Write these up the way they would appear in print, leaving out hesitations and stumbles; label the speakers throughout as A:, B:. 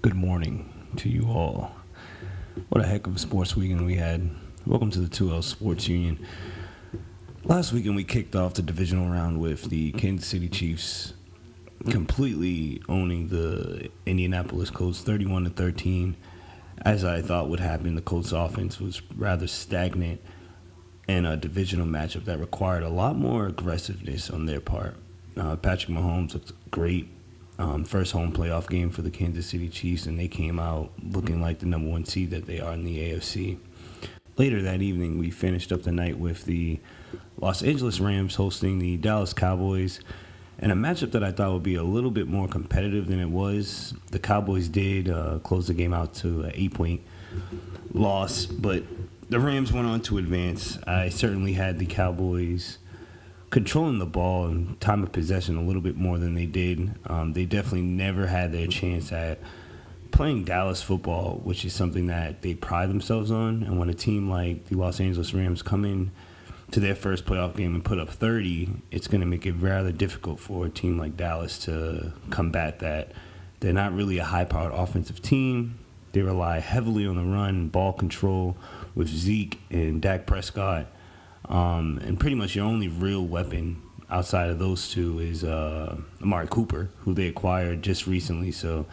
A: Good morning to you all. What a heck of a sports weekend we had. Welcome to the 2L Sports Union. Last weekend we kicked off the divisional round with the Kansas City Chiefs completely owning the Indianapolis Colts 31-13. As I thought would happen, the Colts offense was rather stagnant in a divisional matchup that required a lot more aggressiveness on their part. Patrick Mahomes looked great. First home playoff game for the Kansas City Chiefs, and they came out looking like the number one seed that they are in the AFC. Later that evening, we finished up the night with the Los Angeles Rams hosting the Dallas Cowboys, and a matchup that I thought would be a little bit more competitive than it was. The Cowboys did close the game out to an 8-point loss, but the Rams went on to advance. I certainly had the Cowboys controlling the ball and time of possession a little bit more than they did. They definitely never had their chance at playing Dallas football, which is something that they pride themselves on. And when a team like the Los Angeles Rams come in to their first playoff game and put up 30, it's going to make it rather difficult for a team like Dallas to combat that. They're not really a high-powered offensive team. They rely heavily on the run and ball control with Zeke and Dak Prescott. And pretty much your only real weapon outside of those two is Amari Cooper, who they acquired just recently. So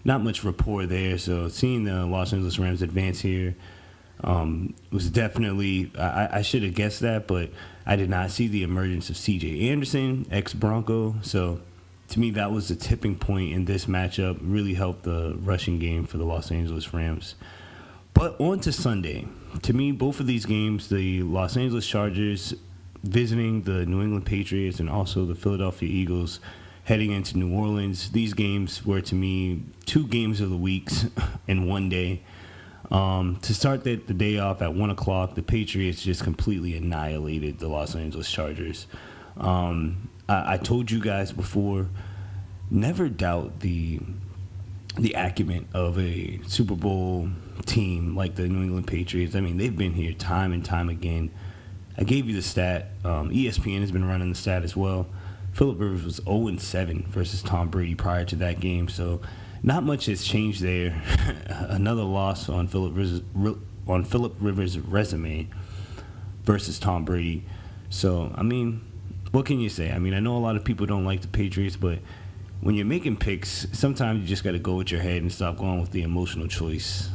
A: not much rapport there. So seeing the Los Angeles Rams advance here was definitely, I should have guessed that, but I did not see the emergence of C.J. Anderson, ex-Bronco. So to me, that was the tipping point in this matchup. Really helped the rushing game for the Los Angeles Rams. But on to Sunday. To me, both of these games, the Los Angeles Chargers visiting the New England Patriots and also the Philadelphia Eagles heading into New Orleans, these games were, to me, two games of the weeks in one day. To start the day off at 1 o'clock, the Patriots just completely annihilated the Los Angeles Chargers. I told you guys before, never doubt the acumen of a Super Bowl team like the New England Patriots. I mean, they've been here time and time again. I gave you the stat. ESPN has been running the stat as well. Philip Rivers was 0-7 versus Tom Brady prior to that game, so not much has changed there. Another loss on Philip Rivers' resume versus Tom Brady. So, I mean, what can you say? I mean, I know a lot of people don't like the Patriots, but when you're making picks, sometimes you just got to go with your head and stop going with the emotional choice.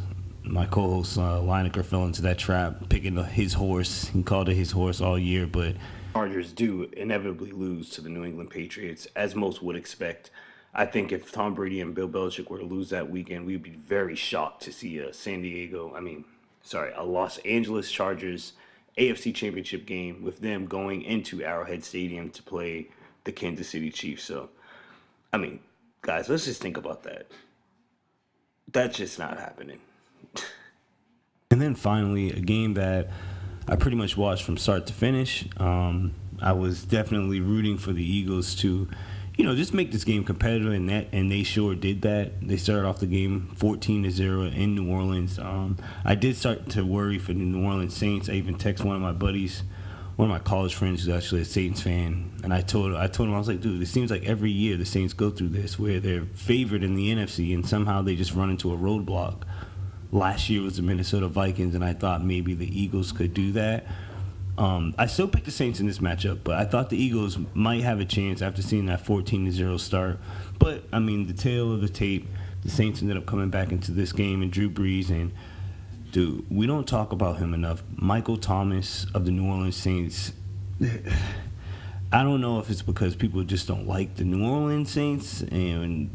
A: My co-host Lineker fell into that trap, picking his horse. He called it his horse all year, but Chargers do inevitably lose to the New England Patriots, as most would expect. I think if Tom Brady and Bill Belichick were to lose that weekend, we'd be very shocked to see a Los Angeles Chargers AFC Championship game with them going into Arrowhead Stadium to play the Kansas City Chiefs. So, I mean, guys, let's just think about that. That's just not happening. And then finally, a game that I pretty much watched from start to finish. I was definitely rooting for the Eagles to, just make this game competitive, and they sure did that. They started off the game 14-0 in New Orleans. I did start to worry for the New Orleans Saints. I even texted one of my buddies, one of my college friends who's actually a Saints fan, and I told him, I was like, dude, it seems like every year the Saints go through this where they're favored in the NFC and somehow they just run into a roadblock. Last year was the Minnesota Vikings, and I thought maybe the Eagles could do that. I still picked the Saints in this matchup, but I thought the Eagles might have a chance after seeing that 14-0 start. But, I mean, the tail of the tape, the Saints ended up coming back into this game, and Drew Brees, and dude, we don't talk about him enough. Michael Thomas of the New Orleans Saints. I don't know if it's because people just don't like the New Orleans Saints, and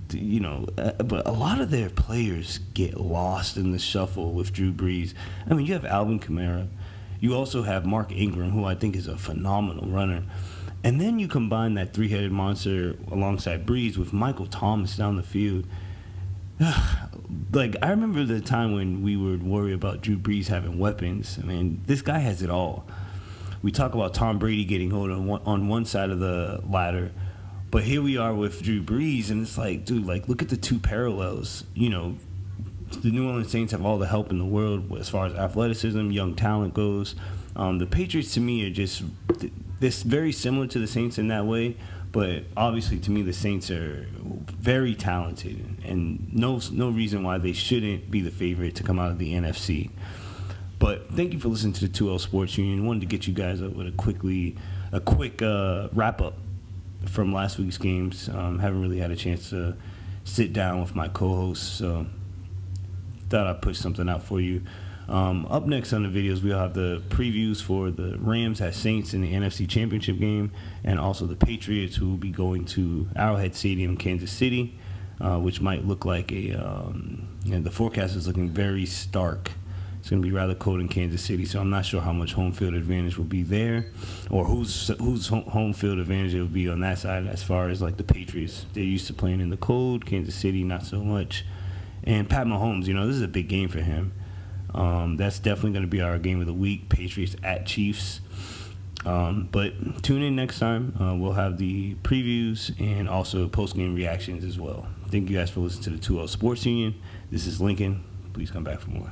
A: but a lot of their players get lost in the shuffle with Drew Brees. I mean, you have Alvin Kamara. You also have Mark Ingram, who I think is a phenomenal runner. And then you combine that three-headed monster alongside Brees with Michael Thomas down the field. Like, I remember the time when we would worry about Drew Brees having weapons. I mean, this guy has it all. We talk about Tom Brady getting hold on one side of the ladder, but here we are with Drew Brees, and it's like, dude, like, look at the two parallels. The New Orleans Saints have all the help in the world as far as athleticism, young talent goes. The Patriots, to me, are just this very similar to the Saints in that way, But obviously, to me, the Saints are very talented, and no reason why they shouldn't be the favorite to come out of the NFC. But thank you for listening to the 2L Sports Union. Wanted to get you guys up with a quick wrap up from last week's games. Haven't really had a chance to sit down with my co-hosts, so thought I'd push something out for you. Up next on the videos, we'll have the previews for the Rams at Saints in the NFC Championship game, and also the Patriots, who will be going to Arrowhead Stadium, Kansas City, which might look like the forecast is looking very stark. It's going to be rather cold in Kansas City, so I'm not sure how much home field advantage will be there, or whose home field advantage it will be on that side. As far as like the Patriots, they're used to playing in the cold. Kansas City, not so much. And Pat Mahomes, this is a big game for him. That's definitely going to be our game of the week, Patriots at Chiefs. But tune in next time. We'll have the previews and also post-game reactions as well. Thank you guys for listening to the 2L Sports Union. This is Lincoln. Please come back for more.